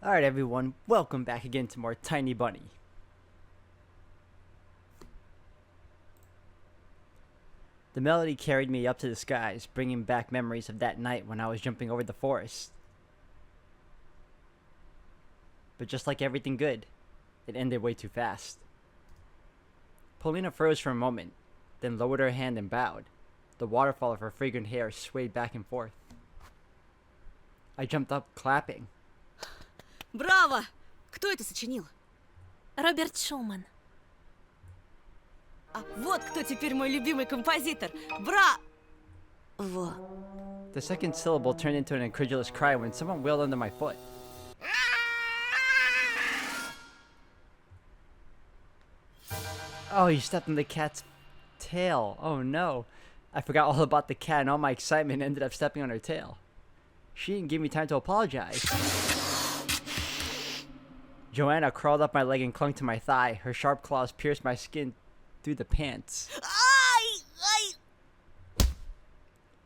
Alright everyone, welcome back again to more Tiny Bunny. The melody carried me up to the skies, bringing back memories of that night when I was jumping over the forest. But just like everything good, it ended way too fast. Paulina froze for a moment, then lowered her hand and bowed. The waterfall of her fragrant hair swayed back and forth. I jumped up, clapping. Браво! Кто это сочинил? Роберт Шуман. А вот кто теперь мой любимый композитор. Во. The second syllable turned into an incredulous cry when someone wailed under my foot. Oh, you stepped on the cat's tail. Oh no. I forgot all about the cat and all my excitement ended up stepping on her tail. She didn't give me time to apologize. Joanna crawled up my leg and clung to my thigh. Her sharp claws pierced my skin through the pants. Ай! Ай!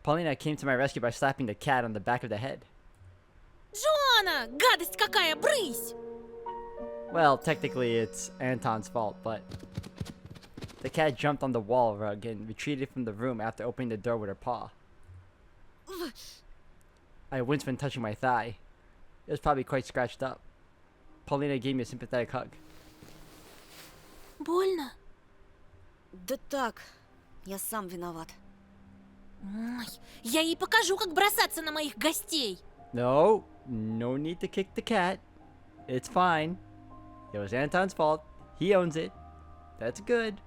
Paulina came to my rescue by slapping the cat on the back of the head. Джоанна! Гадость какая! Брысь! Well, technically it's Anton's fault, but... The cat jumped on the wall rug and retreated from the room after opening the door with her paw. I winced when touching my thigh. It was probably quite scratched up. Paulina gave me a sympathetic hug. Больно? Да так, я сам виноват. Ой, я ей покажу, как бросаться на моих гостей. No need to kick the cat. It's fine. It was Anton's fault. He owns it. That's good.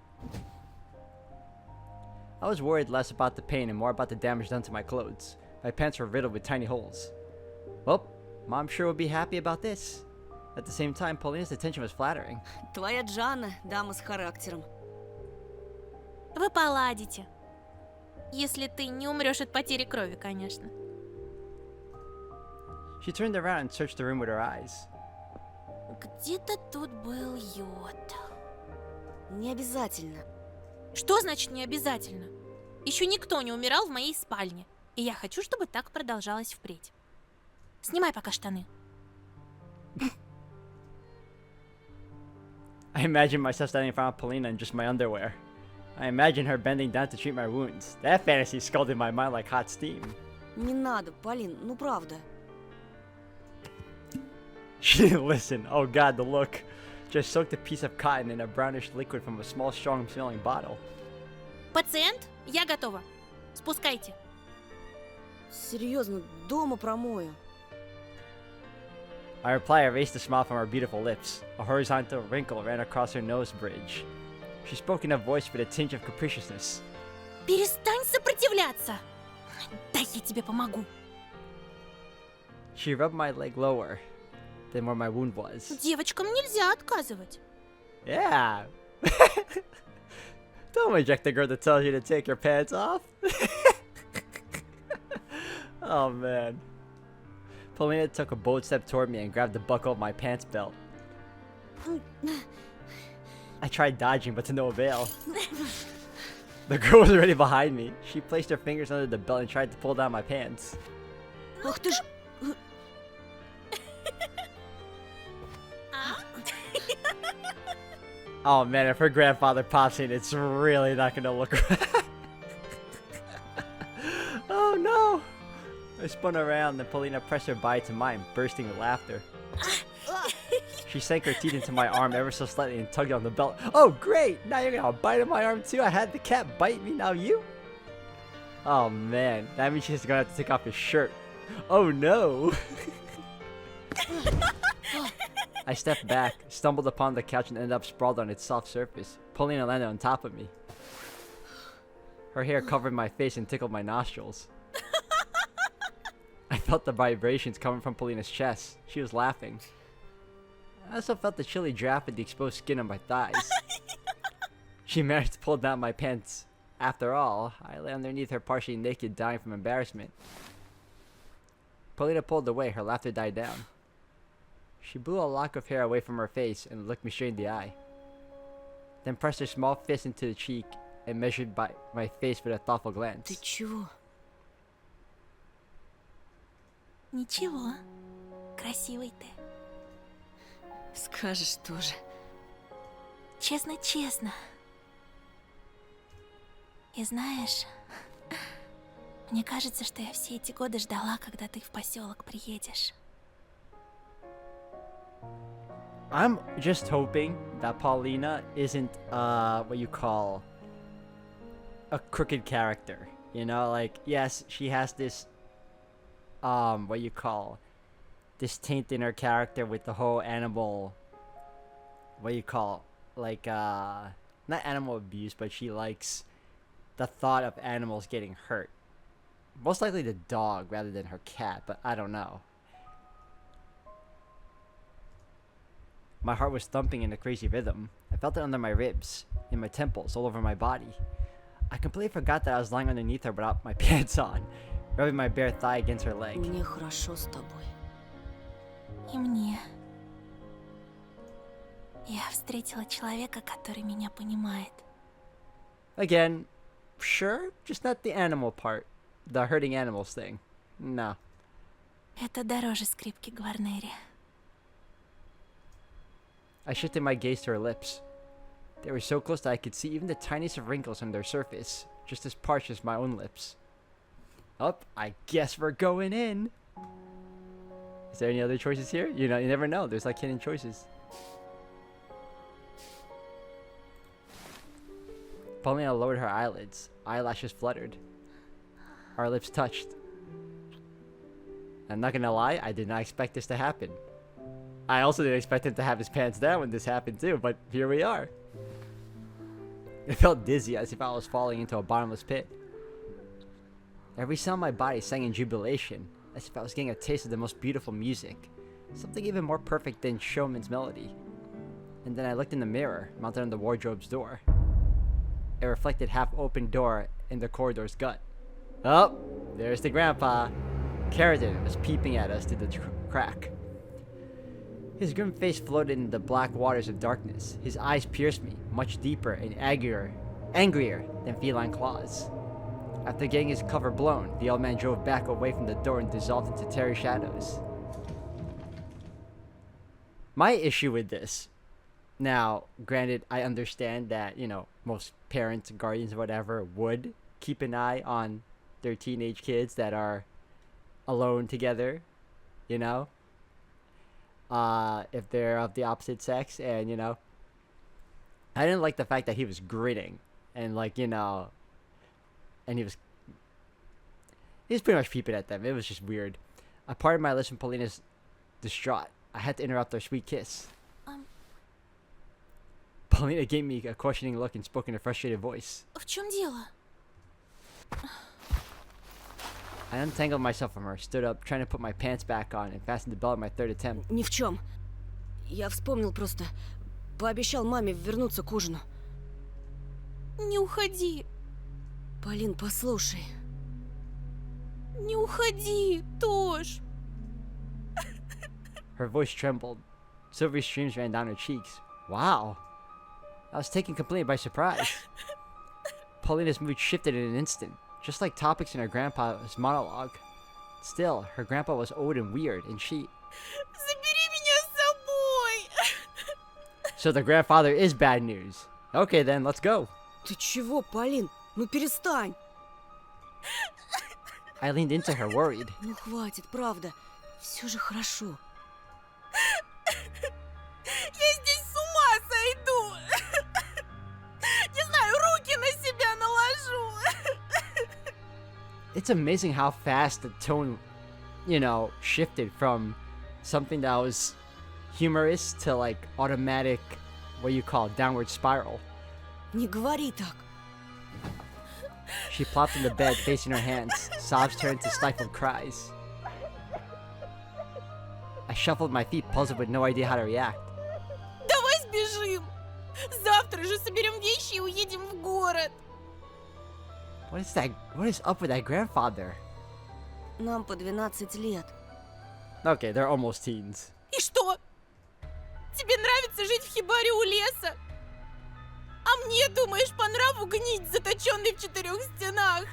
I was worried less about the pain and more about the damage done to my clothes. My pants were riddled with tiny holes. Well, Mom sure would be happy about this. At the same time, Paulina's attention was flattering. Твоя Джанна дама с характером. Вы поладите. Если ты не умрешь от потери крови, конечно. She turned around and searched the room with her eyes. Где-то тут был йод. Не обязательно. Что значит не обязательно? Еще никто не умирал в моей спальне. И я хочу, чтобы так продолжалось впредь. Снимай пока штаны. I imagine myself standing in front of Paulina in just my underwear. I imagine her bending down to treat my wounds. That fantasy scalded my mind like hot steam. Не надо, Полин, ну правда. She didn't listen. Oh god, the look. Just soaked a piece of cotton in a brownish liquid from a small, strong-smelling bottle. Пациент, я готова. Спускайте. Серьезно, дома промою. I reply erased a smile from her beautiful lips. A horizontal wrinkle ran across her nose bridge. She spoke in a voice with a tinge of capriciousness. Перестань сопротивляться. Дай я тебе помогу. She rubbed my leg lower than where my wound was. Девочкам нельзя отказывать. Yeah. Don't reject the girl that tells you to take your pants off. Oh man. Paulina took a bold step toward me and grabbed the buckle of my pants belt. I tried dodging, but to no avail. The girl was already behind me. She placed her fingers under the belt and tried to pull down my pants. Ах ты ж... Oh man, if her grandfather pops in, it's really not gonna look right. Oh no! I spun around and Paulina pressed her body to mine, bursting with laughter. She sank her teeth into my arm ever so slightly and tugged on the belt. Oh great! Now you're gonna bite on my arm too? I had the cat bite me, now you? Oh man, that means she's gonna have to take off his shirt. Oh no! I stepped back, stumbled upon the couch and ended up sprawled on its soft surface. Paulina landed on top of me. Her hair covered my face and tickled my nostrils. I felt the vibrations coming from Paulina's chest. She was laughing. I also felt the chilly draft of the exposed skin on my thighs. She managed to pull down my pants. After all, I lay underneath her partially naked, dying from embarrassment. Paulina pulled away, her laughter died down. She blew a lock of hair away from her face and looked me straight in the eye. Then pressed her small fist into the cheek and measured by my face with a thoughtful glance. Ты чего? Ничего. Красивый ты. Скажешь тоже. Честно-честно. И знаешь, мне кажется, что я все эти годы ждала, когда ты в поселок приедешь. I'm just hoping that Paulina isn't what you call a crooked character. You know, like, yes, she has this what you call this taint in her character with the whole animal, what you call, like, not animal abuse, but she likes the thought of animals getting hurt. Most likely the dog rather than her cat, but I don't know. My heart was thumping in a crazy rhythm. I felt it under my ribs, in my temples, all over my body. I completely forgot that I was lying underneath her without my pants on, rubbing my bare thigh against her leg. Мне хорошо с тобой. И мне. Я встретила человека, который меня понимает. Again, sure, just not the animal part. The hurting animals thing. No. Это дороже скрипки Гварнери. I shifted my gaze to her lips. They were so close that I could see even the tiniest of wrinkles on their surface, just as parched as my own lips. Oh, I guess we're going in. Is there any other choices here? You know, you never know. There's like hidden choices. Paulina lowered her eyelids. Eyelashes fluttered. Our lips touched. I'm not gonna lie, I did not expect this to happen. I also didn't expect him to have his pants down when this happened too, but here we are. It felt dizzy, as if I was falling into a bottomless pit. Every cell in my body sang in jubilation, as if I was getting a taste of the most beautiful music. Something even more perfect than Showman's melody. And then I looked in the mirror, mounted on the wardrobe's door. A reflected half-open door in the corridor's gut. Oh, there's the grandpa. Carradine was peeping at us through the crack. His grim face floated in the black waters of darkness. His eyes pierced me, much deeper and angrier than feline claws. After getting his cover blown, the old man drove back away from the door and dissolved into tarry shadows. My issue with this, now, granted, I understand that, you know, most parents, guardians, whatever, would keep an eye on their teenage kids that are alone together, you know? If they're of the opposite sex, and, you know, I didn't like the fact that he was grinning, and, like, you know, and he was pretty much peeping at them. It was just weird. I parted my lips when Paulina's distraught. I had to interrupt our sweet kiss. Paulina gave me a questioning look and spoke in a frustrated voice. В чем дело? I untangled myself from her, stood up, trying to put my pants back on, and fastened the belt at my third attempt. Ни в чем. Я вспомнил просто. Пообещал маме вернуться к ужину. Не уходи. Полин, послушай. Не уходи, Тош. Her voice trembled. Silvery streams ran down her cheeks. Wow. I was taken completely by surprise. Paulina's mood shifted in an instant, just like topics in her grandpa's monologue. Still, her grandpa was old and weird, and she... Забери меня с собой. So the grandfather is bad news. Okay then, let's go. Ты чего, Полин? Ну перестань. I leaned into her, worried. Ну хватит, правда. Все же хорошо. Я здесь с ума сойду. Не знаю, руки на себя наложу. It's amazing how fast the tone, you know, shifted from something that was humorous to like automatic, what you call downward spiral. Не говори так. She plopped in the bed, facing her hands. Sobs turned to stifled cries. I shuffled my feet, puzzled with no idea how to react. Давай сбежим. Завтра же соберем вещи и уедем в город. What is that? What is up with that grandfather? Нам по 12 лет. Okay, they're almost teens. И что? Тебе нравится жить в хибаре у леса? А мне, думаешь, по нраву гнить, заточенный в 4 стенах?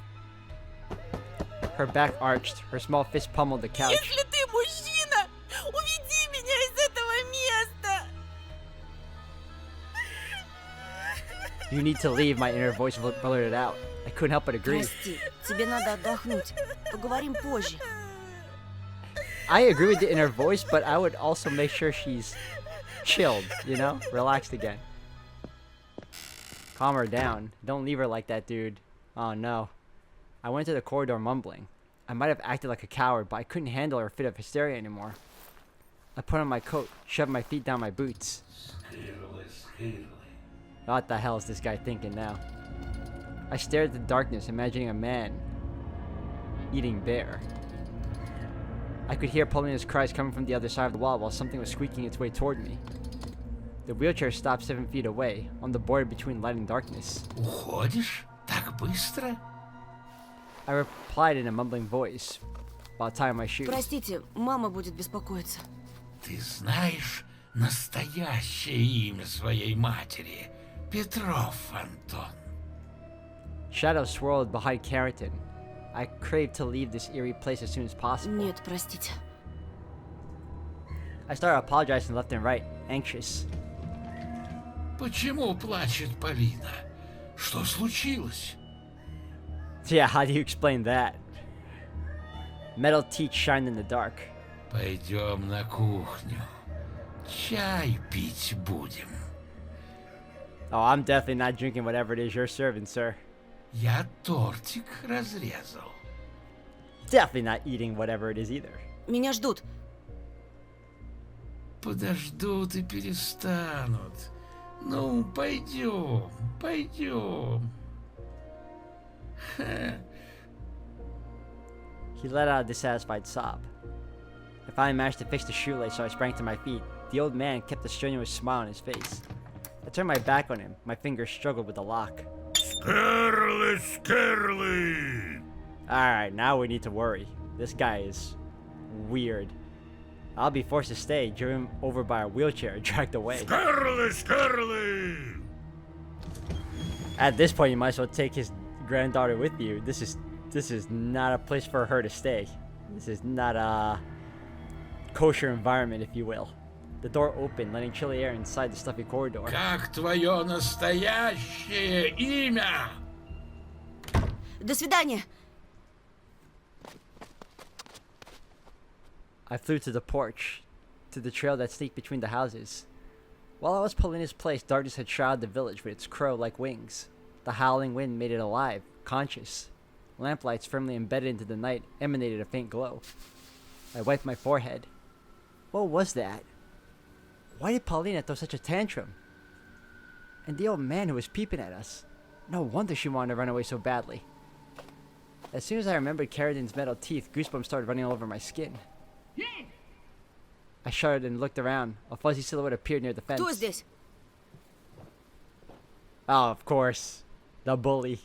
Her back arched, her small fist pummeled the couch. Если ты мужчина, уведи меня из этого места! You need to leave, my inner voice blurted out. I couldn't help but agree. Прости, тебе надо отдохнуть. Поговорим позже. I agree with the inner voice, but I would also make sure she's chilled, you know? Relaxed again. Calm her down. Don't leave her like that, dude. Oh no. I went to the corridor mumbling. I might have acted like a coward, but I couldn't handle her fit of hysteria anymore. I put on my coat, shoved my feet down my boots. What the hell is this guy thinking now? I stared at the darkness, imagining a man eating bear. I could hear Paulina's cries coming from the other side of the wall while something was squeaking its way toward me. The wheelchair stopped 7 feet away, on the border between light and darkness. Уходишь? Так быстро? I replied in a mumbling voice while tying my shoes. Простите, мама будет беспокоиться. Ты знаешь настоящее имя своей матери? Петров Антон. Shadows swirled behind Carrington. I craved to leave this eerie place as soon as possible. Нет, простите. I started apologizing left and right, anxious. Почему плачет Полина? Что случилось? Yeah, how do you explain that? Metal teeth shined in the dark. Пойдем на кухню. Чай пить будем. Oh, I'm definitely not drinking whatever it is you're serving, sir. Я тортик разрезал. Definitely not eating whatever it is either. Меня ждут. Подождут и перестанут. Ну, пойдем, пойдем. He let out a dissatisfied sob. I finally managed to fix the shoelace, so I sprang to my feet. The old man kept a strenuous smile on his face. I turned my back on him. My fingers struggled with the lock. Скарлы, Скарлы! Alright, now we need to worry. This guy is weird. I'll be forced to stay, driven over by a wheelchair and dragged away. Скарлы, Скарлы! At this point, you might as well take his granddaughter with you. This is not a place for her to stay. This is not a kosher environment, if you will. The door opened, letting chilly air inside the stuffy corridor. Как твое настоящее имя? До свидания. I flew to the porch, to the trail that sneaked between the houses. While I was Paulina's place, darkness had shrouded the village with its crow-like wings. The howling wind made it alive, conscious. Lamplights firmly embedded into the night emanated a faint glow. I wiped my forehead. What was that? Why did Paulina throw such a tantrum? And the old man who was peeping at us. No wonder she wanted to run away so badly. As soon as I remembered Carradin's metal teeth, goosebumps started running all over my skin. I shuddered and looked around. A fuzzy silhouette appeared near the fence. Кто здесь? Oh, of course. The bully.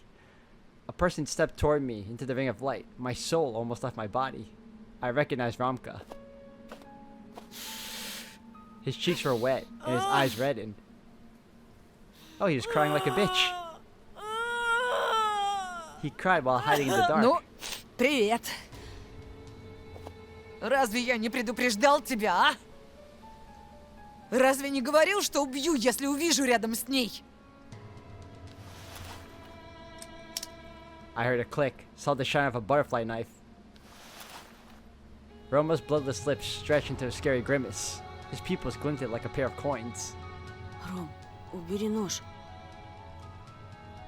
A person stepped toward me into the ring of light. My soul almost left my body. I recognized Ramka. His cheeks were wet and his eyes reddened. Oh, he was crying like a bitch. He cried while hiding in the dark. Ну, привет. Разве я не предупреждал тебя, а? Разве не говорил, что убью, если увижу рядом с ней? I heard a click, saw the shine of a butterfly knife. Roma's bloodless lips stretched into a scary grimace. His pupils glinted like a pair of coins. Ром, убери нож.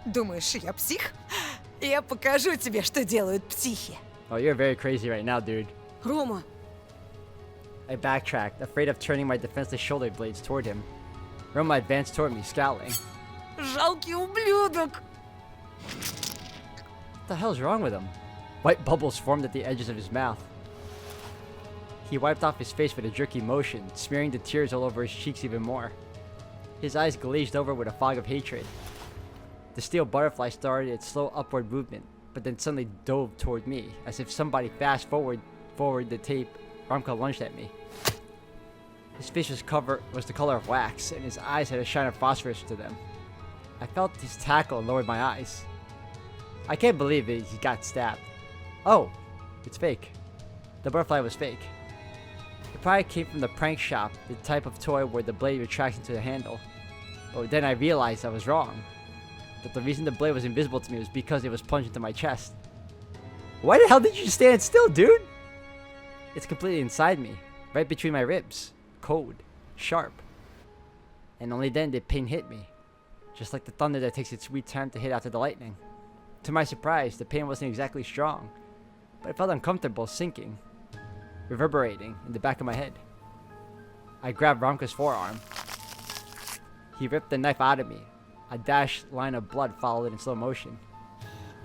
Думаешь, я псих? Я покажу тебе, что делают психи. Oh, you're very crazy right now, dude. Рома, I backtracked, afraid of turning my defenseless shoulder blades toward him. Roma advanced toward me, scowling. Жалкий ублюдок. What the hell's wrong with him? White bubbles formed at the edges of his mouth. He wiped off his face with a jerky motion, smearing the tears all over his cheeks even more. His eyes glazed over with a fog of hatred. The steel butterfly started its slow upward movement, but then suddenly dove toward me, as if somebody fast forward the tape. Ramka lunged at me. His face was the color of wax, and his eyes had a shine of phosphorus to them. I felt his tackle and lowered my eyes. I can't believe it, he got stabbed. Oh, it's fake. The butterfly was fake. It probably came from the prank shop, the type of toy where the blade retracts into the handle. But then I realized I was wrong. that the reason the blade was invisible to me was because it was plunged into my chest. Why the hell did you stand still, dude? It's completely inside me, right between my ribs. Cold, sharp. And only then did pain hit me, just like the thunder that takes its sweet time to hit after the lightning. To my surprise, the pain wasn't exactly strong, but it felt uncomfortable, sinking, reverberating in the back of my head. I grabbed Romka's forearm. He ripped the knife out of me. A dashed line of blood followed in slow motion.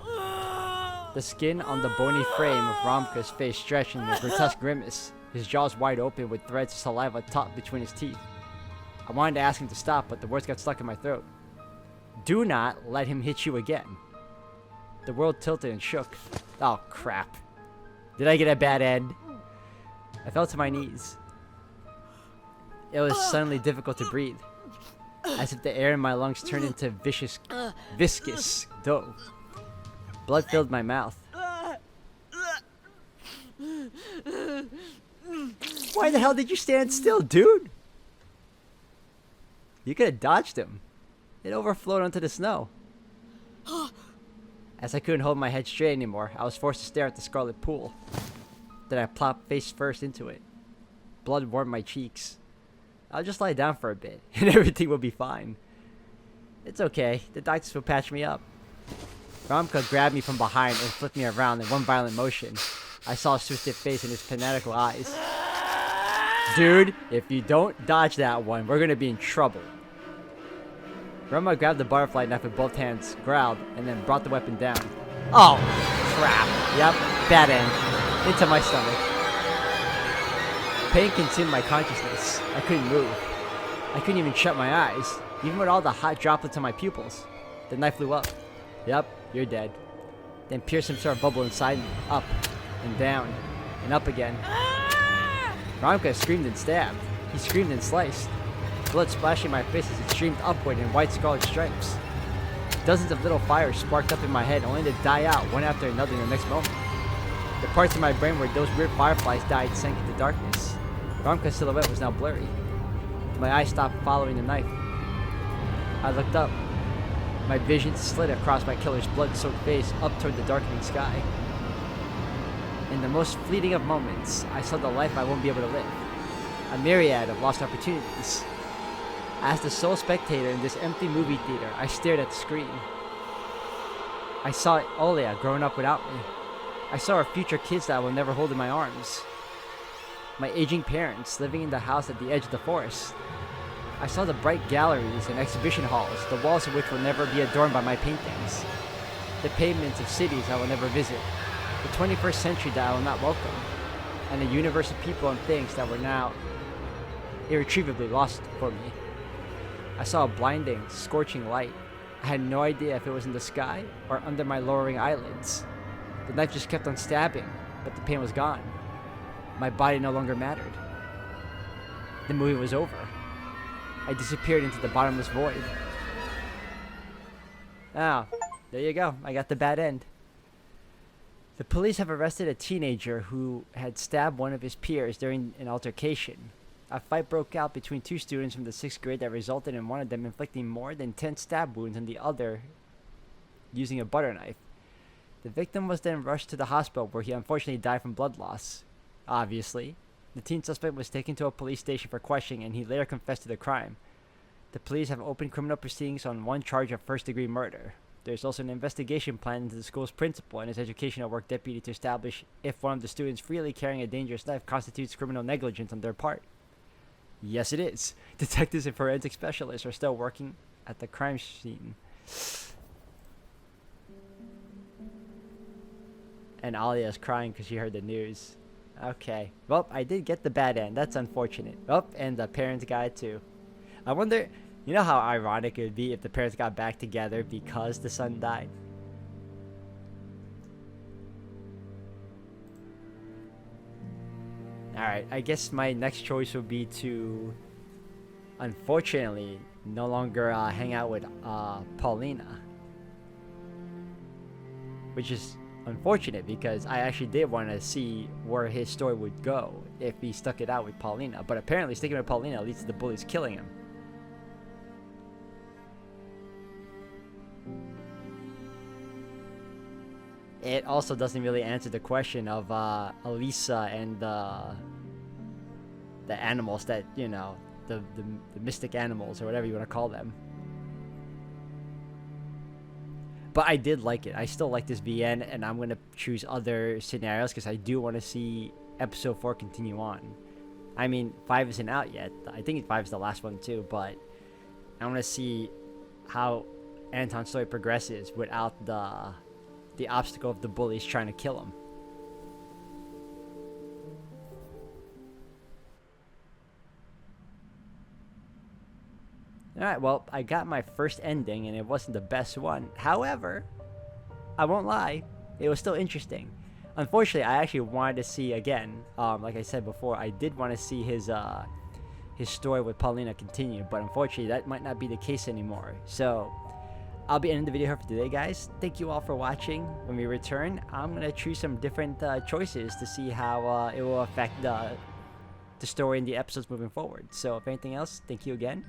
The skin on the bony frame of Romka's face stretched in a grotesque grimace, his jaws wide open with threads of saliva tucked between his teeth. I wanted to ask him to stop, but the words got stuck in my throat. Do not let him hit you again. The world tilted and shook. Oh, crap. Did I get a bad end? I fell to my knees. It was suddenly difficult to breathe, as if the air in my lungs turned into viscous dough. Blood filled my mouth. Why the hell did you stand still, dude? You could have dodged him. It overflowed onto the snow. As I couldn't hold my head straight anymore, I was forced to stare at the scarlet pool. Then I plopped face first into it. Blood warmed my cheeks. I'll just lie down for a bit, and everything will be fine. It's okay. The doctors will patch me up. Romka grabbed me from behind and flipped me around in one violent motion. I saw his twisted face and his fanatical eyes. Dude, if you don't dodge that one, we're gonna be in trouble. Roma grabbed the butterfly knife with both hands, growled, and then brought the weapon down. Oh, crap. Yep, bad end. Into my stomach. Pain consumed my consciousness. I couldn't move. I couldn't even shut my eyes, even with all the hot droplets on my pupils. The knife flew up. Yep, you're dead. Then pierced some sort of bubble inside me, up, and down, and up again. Romka screamed and stabbed. He screamed and sliced. Blood splashing my face as it streamed upward in white scarlet stripes. Dozens of little fires sparked up in my head, only to die out one after another in the next moment. The parts of my brain where those weird fireflies died sank into darkness. Romka's silhouette was now blurry. My eyes stopped following the knife. I looked up. My vision slid across my killer's blood-soaked face up toward the darkening sky. In the most fleeting of moments, I saw the life I won't be able to live. A myriad of lost opportunities. As the sole spectator in this empty movie theater, I stared at the screen. I saw Olia growing up without me. I saw our future kids that I will never hold in my arms. My aging parents living in the house at the edge of the forest. I saw the bright galleries and exhibition halls, the walls of which will never be adorned by my paintings. The pavements of cities I will never visit. The 21st century that I will not welcome. And the universe of people and things that were now irretrievably lost for me. I saw a blinding, scorching light. I had no idea if it was in the sky or under my lowering eyelids. The knife just kept on stabbing, but the pain was gone. My body no longer mattered. The movie was over. I disappeared into the bottomless void. Ah, there you go. I got the bad end. The police have arrested a teenager who had stabbed one of his peers during an altercation. A fight broke out between two students from the 6th grade that resulted in one of them inflicting more than 10 stab wounds on the other using a butter knife. The victim was then rushed to the hospital where he unfortunately died from blood loss. Obviously, the teen suspect was taken to a police station for questioning and he later confessed to the crime. The police have opened criminal proceedings on one charge of first-degree murder. There's also an investigation planned into the school's principal and his educational work deputy to establish if one of the students freely carrying a dangerous knife constitutes criminal negligence on their part. Yes, it is. Detectives and forensic specialists are still working at the crime scene. And Alia is crying because she heard the news. Okay. Well, I did get the bad end. That's unfortunate. Oh, and the parents got it too. I wonder, you know how ironic it would be if the parents got back together because the son died? Alright, I guess my next choice would be to, unfortunately, no longer hang out with Paulina. Which is unfortunate because I actually did want to see where his story would go if he stuck it out with Paulina. But apparently sticking with Paulina leads to the bullies killing him. it also doesn't really answer the question of Elisa and the animals that, you know, the mystic animals or whatever you want to call them. But I did like it. I still like this VN, and I'm gonna choose other scenarios because I do want to see episode 4 continue on. I mean, 5 isn't out yet. I think 5 is the last one too, but I want to see how Anton's story progresses without the obstacle of the bullies trying to kill him. Alright, well, I got my first ending and it wasn't the best one. However, I won't lie, it was still interesting. Unfortunately, I actually wanted to see again, like I said before, I did want to see his story with Paulina continue, but unfortunately that might not be the case anymore. So, I'll be ending the video here for today, guys. Thank you all for watching. When we return, I'm going to choose some different choices to see how it will affect the story and the episodes moving forward. So, if anything else, thank you again.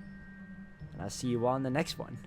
And I'll see you all in the next one.